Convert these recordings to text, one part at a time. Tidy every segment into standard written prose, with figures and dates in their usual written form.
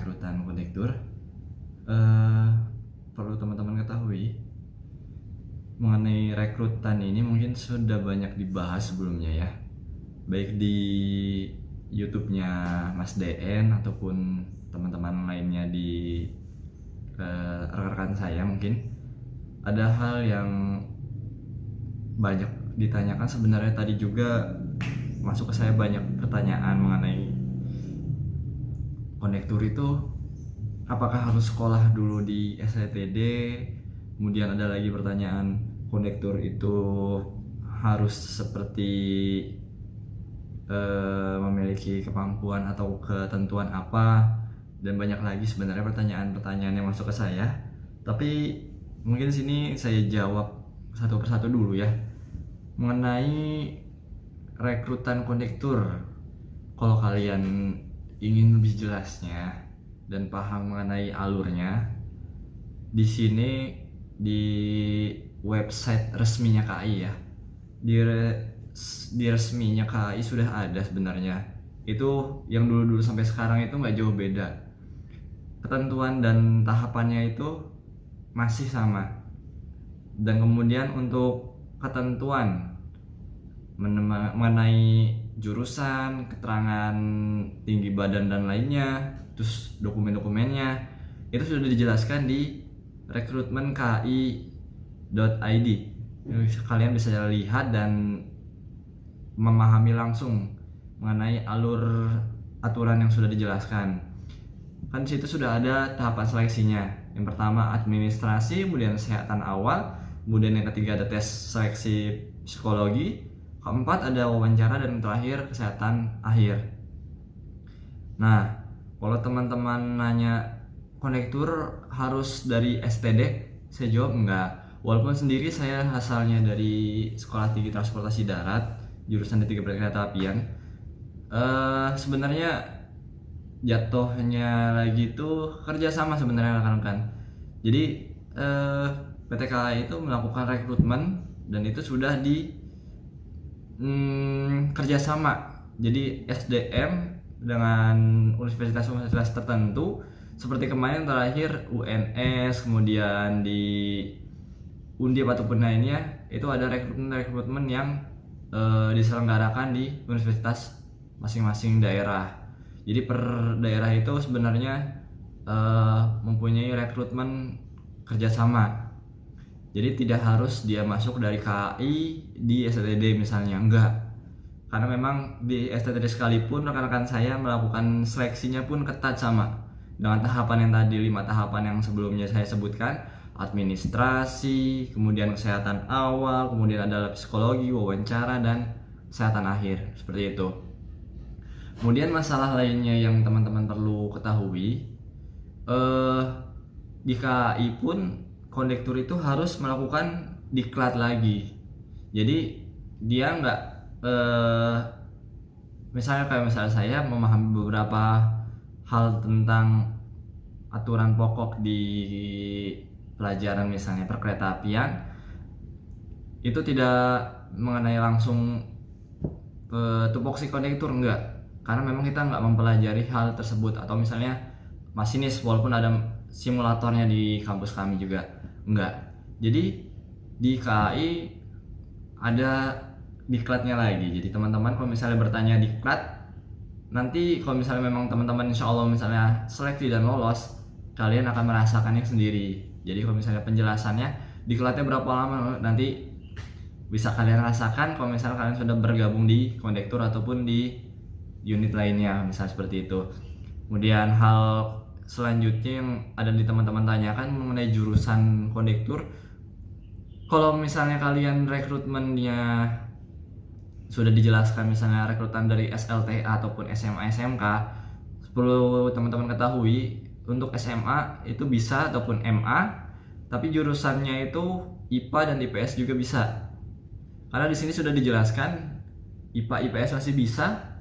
rekrutan kondektur. Eh, Perlu teman-teman ketahui mengenai rekrutan ini mungkin sudah banyak dibahas sebelumnya ya, baik di YouTube-nya Mas DN ataupun teman-teman lainnya di rekan-rekan saya. Mungkin ada hal yang banyak ditanyakan sebenarnya. Tadi juga masuk ke saya banyak pertanyaan mengenai kondektur itu apakah harus sekolah dulu di STTD. Kemudian ada lagi pertanyaan, kondektur itu harus seperti memiliki kemampuan atau ketentuan apa, dan banyak lagi sebenarnya pertanyaan-pertanyaan yang masuk ke saya. Tapi mungkin di sini saya jawab satu persatu dulu ya, mengenai rekrutan kondektur. Kalau kalian ingin lebih jelasnya dan paham mengenai alurnya, di sini di website resminya KAI ya, di resminya KAI sudah ada sebenarnya. Itu yang dulu-dulu sampai sekarang itu nggak jauh beda. Ketentuan dan tahapannya itu masih sama. Dan kemudian untuk ketentuan mengenai jurusan, keterangan tinggi badan dan lainnya, terus dokumen-dokumennya itu sudah dijelaskan di rekrutmenki.id. Kalian bisa lihat dan memahami langsung mengenai alur aturan yang sudah dijelaskan. Kan di situ sudah ada tahapan seleksinya. Yang pertama administrasi, kemudian kesehatan awal, kemudian yang ketiga ada tes seleksi psikologi, keempat ada wawancara, dan terakhir kesehatan akhir. Nah, kalau teman-teman nanya kondektur harus dari STD, saya jawab enggak. Walaupun sendiri saya asalnya dari Sekolah Tinggi Transportasi Darat, jurusan D3 Perkeretaapian. Sebenarnya jatuhnya lagi itu kerjasama sebenarnya rekan-rekan. Jadi PT KAI itu melakukan rekrutmen dan itu sudah di kerjasama. Jadi SDM dengan universitas-universitas tertentu, seperti kemarin terakhir UNS, kemudian di Undip ataupun lainnya, itu ada rekrutmen yang diselenggarakan di universitas masing-masing daerah. Jadi per daerah itu sebenarnya mempunyai rekrutmen kerjasama. Jadi tidak harus dia masuk dari KAI di STTD misalnya, enggak. Karena memang di STTD sekalipun rekan-rekan saya melakukan seleksinya pun ketat sama dengan tahapan yang tadi, 5 tahapan yang sebelumnya saya sebutkan. Administrasi, kemudian kesehatan awal, kemudian ada psikologi, wawancara, dan kesehatan akhir, seperti itu. Kemudian masalah lainnya yang teman-teman perlu ketahui, di KAI pun kondektur itu harus melakukan diklat lagi. Jadi dia nggak misalnya saya memahami beberapa hal tentang aturan pokok di pelajaran misalnya perkeretaapian, itu tidak mengenai langsung tupoksi kondektur, enggak. Karena memang kita nggak mempelajari hal tersebut. Atau misalnya masinis, walaupun ada simulatornya di kampus kami juga, enggak. Jadi di KAI ada diklatnya lagi. Jadi teman-teman kalau misalnya bertanya diklat, nanti kalau misalnya memang teman-teman insya Allah misalnya seleksi dan lolos, kalian akan merasakannya sendiri. Jadi kalau misalnya penjelasannya diklatnya berapa lama, nanti bisa kalian rasakan kalau misalnya kalian sudah bergabung di kondektur ataupun di unit lainnya, misalnya seperti itu. Kemudian hal selanjutnya yang ada di teman-teman tanyakan mengenai jurusan kondektur. Kalau misalnya kalian rekrutmennya sudah dijelaskan, misalnya rekrutan dari SLTA ataupun SMA SMK, perlu teman-teman ketahui untuk SMA itu bisa ataupun MA, tapi jurusannya itu IPA dan IPS juga bisa. Karena di sini sudah dijelaskan IPA IPS masih bisa.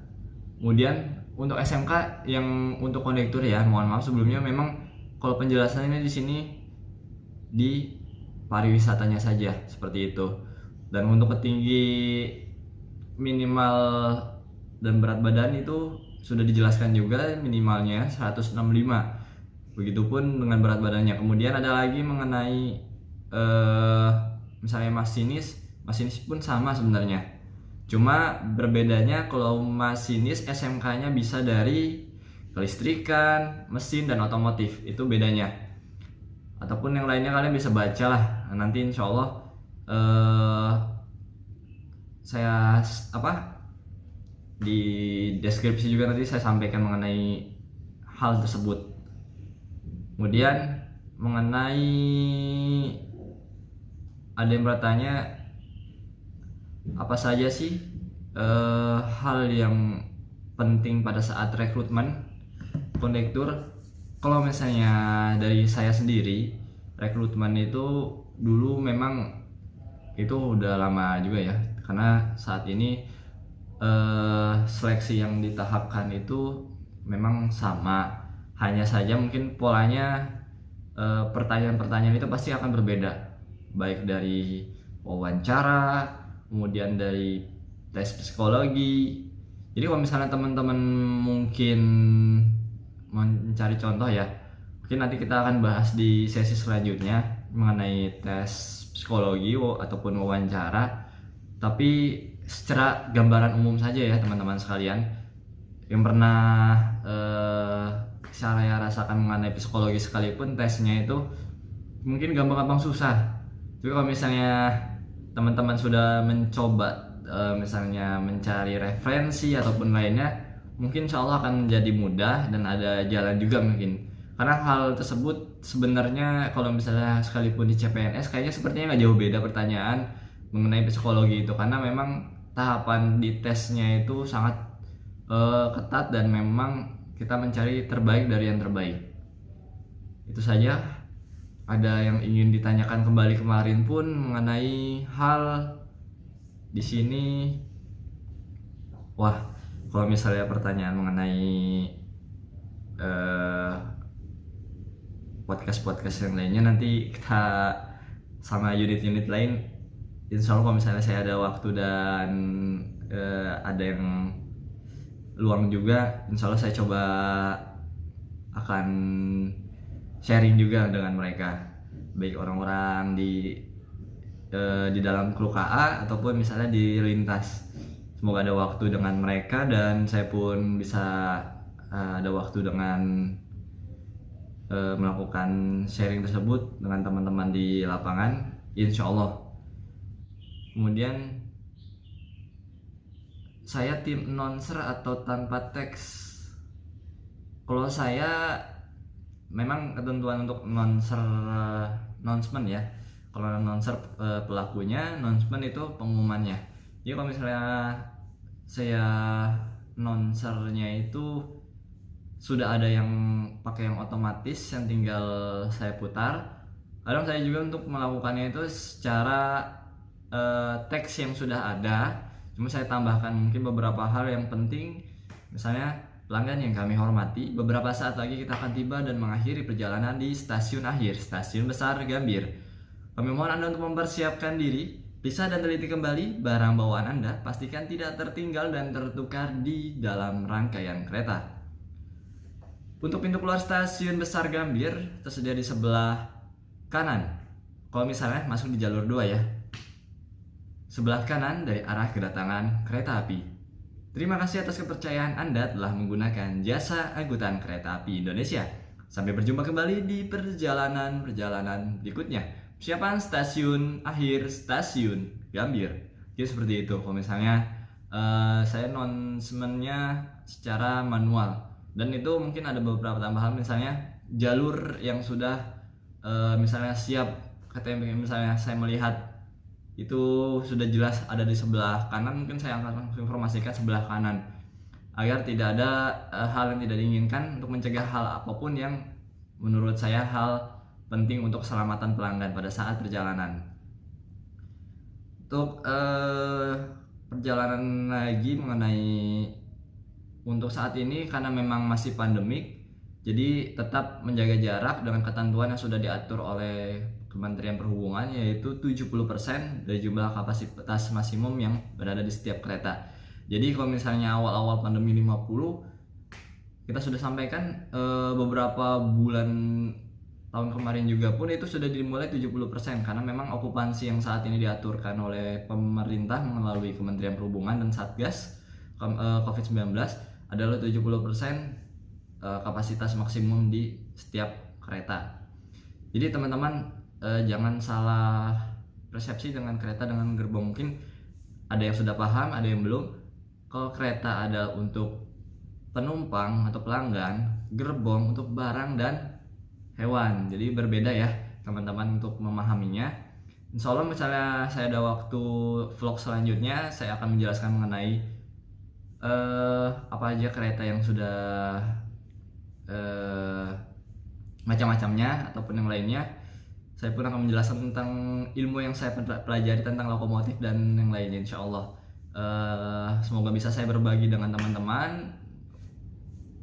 Kemudian untuk SMK yang untuk kondektur ya, mohon maaf sebelumnya, memang kalau penjelasannya di sini di pariwisatanya saja seperti itu. Dan untuk ketinggi minimal dan berat badan itu sudah dijelaskan juga minimalnya 165. Begitupun dengan berat badannya. Kemudian ada lagi mengenai misalnya masinis pun sama sebenarnya. Cuma berbedanya kalau masinis SMK-nya bisa dari kelistrikan, mesin, dan otomotif. Itu bedanya. Ataupun yang lainnya kalian bisa baca lah. Nanti insya Allah saya di deskripsi juga nanti saya sampaikan mengenai hal tersebut. Kemudian mengenai ada yang bertanya apa saja sih hal yang penting pada saat rekrutmen kondektur. Kalau misalnya dari saya sendiri, rekrutmen itu dulu memang itu udah lama juga ya, karena saat ini seleksi yang ditahapkan itu memang sama, hanya saja mungkin polanya pertanyaan-pertanyaan itu pasti akan berbeda, baik dari wawancara, kemudian dari tes psikologi. Jadi kalau misalnya teman-teman mungkin mencari contoh ya, mungkin nanti kita akan bahas di sesi selanjutnya mengenai tes psikologi ataupun wawancara. Tapi secara gambaran umum saja ya teman-teman sekalian, yang pernah saya rasakan mengenai psikologi sekalipun tesnya itu mungkin gampang-gampang susah. Tapi kalau misalnya teman-teman sudah mencoba misalnya mencari referensi ataupun lainnya, mungkin insya Allah akan menjadi mudah dan ada jalan juga mungkin. Karena hal tersebut sebenarnya kalau misalnya sekalipun di CPNS kayaknya sepertinya nggak jauh beda pertanyaan mengenai psikologi itu, karena memang tahapan di tesnya itu sangat ketat dan memang kita mencari terbaik dari yang terbaik. Itu saja. Ada yang ingin ditanyakan kembali kemarin pun mengenai hal di sini. Wah, kalau misalnya pertanyaan mengenai podcast yang lainnya nanti kita sama unit-unit lain, insya Allah kalau misalnya saya ada waktu dan ada yang luang juga, insya Allah saya coba akan sharing juga dengan mereka, baik orang-orang di dalam kru KA ataupun misalnya di lintas. Semoga ada waktu dengan mereka dan saya pun bisa ada waktu dengan melakukan sharing tersebut dengan teman-teman di lapangan, insya Allah. Kemudian saya tim announcer atau tanpa teks. Kalau saya memang ketentuan untuk announcement ya. Kalau announcer pelakunya, announcement itu pengumumannya. Jadi kalau misalnya saya announcernya itu sudah ada yang pakai yang otomatis yang tinggal saya putar. Kadang saya juga untuk melakukannya itu secara teks yang sudah ada, cuma saya tambahkan mungkin beberapa hal yang penting. Misalnya, pelanggan yang kami hormati, beberapa saat lagi kita akan tiba dan mengakhiri perjalanan di stasiun akhir, Stasiun Besar Gambir. Kami mohon Anda untuk mempersiapkan diri, periksa dan teliti kembali barang bawaan Anda, pastikan tidak tertinggal dan tertukar di dalam rangkaian kereta. Untuk pintu keluar Stasiun Besar Gambir tersedia di sebelah kanan. Kalau misalnya masuk di jalur 2 ya, sebelah kanan dari arah kedatangan kereta api. Terima kasih atas kepercayaan Anda telah menggunakan jasa angkutan kereta api Indonesia. Sampai berjumpa kembali di perjalanan berikutnya. Persiapan stasiun akhir, Stasiun Gambir. Jadi seperti itu. Kalau misalnya saya announcement-nya secara manual, dan itu mungkin ada beberapa tambahan, misalnya jalur yang sudah misalnya siap, katanya misalnya saya melihat itu sudah jelas ada di sebelah kanan, mungkin saya akan informasikan sebelah kanan agar tidak ada hal yang tidak diinginkan, untuk mencegah hal apapun yang menurut saya hal penting untuk keselamatan pelanggan pada saat perjalanan. Untuk perjalanan lagi mengenai untuk saat ini, karena memang masih pandemik, jadi tetap menjaga jarak dengan ketentuan yang sudah diatur oleh Kementerian Perhubungan, yaitu 70% dari jumlah kapasitas maksimum yang berada di setiap kereta. Jadi kalau misalnya awal-awal pandemi 50, kita sudah sampaikan beberapa bulan tahun kemarin juga pun itu sudah dimulai 70%, karena memang okupansi yang saat ini diaturkan oleh pemerintah melalui Kementerian Perhubungan dan Satgas COVID-19 adalah 70% kapasitas maksimum di setiap kereta. Jadi teman-teman jangan salah persepsi dengan kereta dengan gerbong. Mungkin ada yang sudah paham, ada yang belum. Kalau kereta ada untuk penumpang atau pelanggan, gerbong untuk barang dan hewan. Jadi berbeda ya teman-teman untuk memahaminya. Insya Allah misalnya saya ada waktu vlog selanjutnya, saya akan menjelaskan mengenai apa aja kereta yang sudah macam-macamnya ataupun yang lainnya. Saya pun akan menjelaskan tentang ilmu yang saya pelajari tentang lokomotif dan yang lainnya, insya Allah. Semoga bisa saya berbagi dengan teman-teman.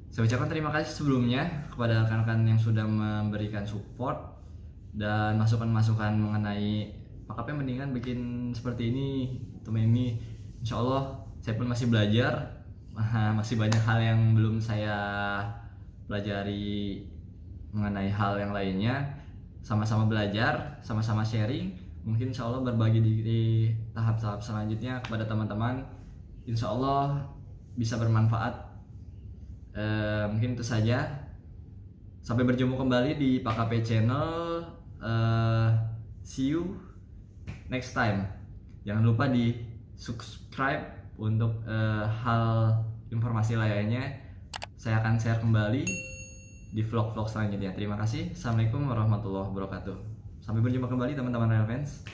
Saya ucapkan terima kasih sebelumnya kepada rekan-rekan yang sudah memberikan support dan masukan-masukan mengenai Pak Kapten mendingan bikin seperti ini, teman ini. Insya Allah saya pun masih belajar, masih banyak hal yang belum saya pelajari mengenai hal yang lainnya. Sama-sama belajar, sama-sama sharing. Mungkin insya Allah berbagi di tahap-tahap selanjutnya kepada teman-teman. Insya Allah bisa bermanfaat. Mungkin itu saja. Sampai berjumpa kembali di Pak KP Channel. See you next time. Jangan lupa di subscribe untuk hal informasi lainnya. Saya akan share kembali di vlog-vlog selanjutnya. Terima kasih. Assalamualaikum warahmatullahi wabarakatuh. Sampai berjumpa kembali teman-teman Rail Fans.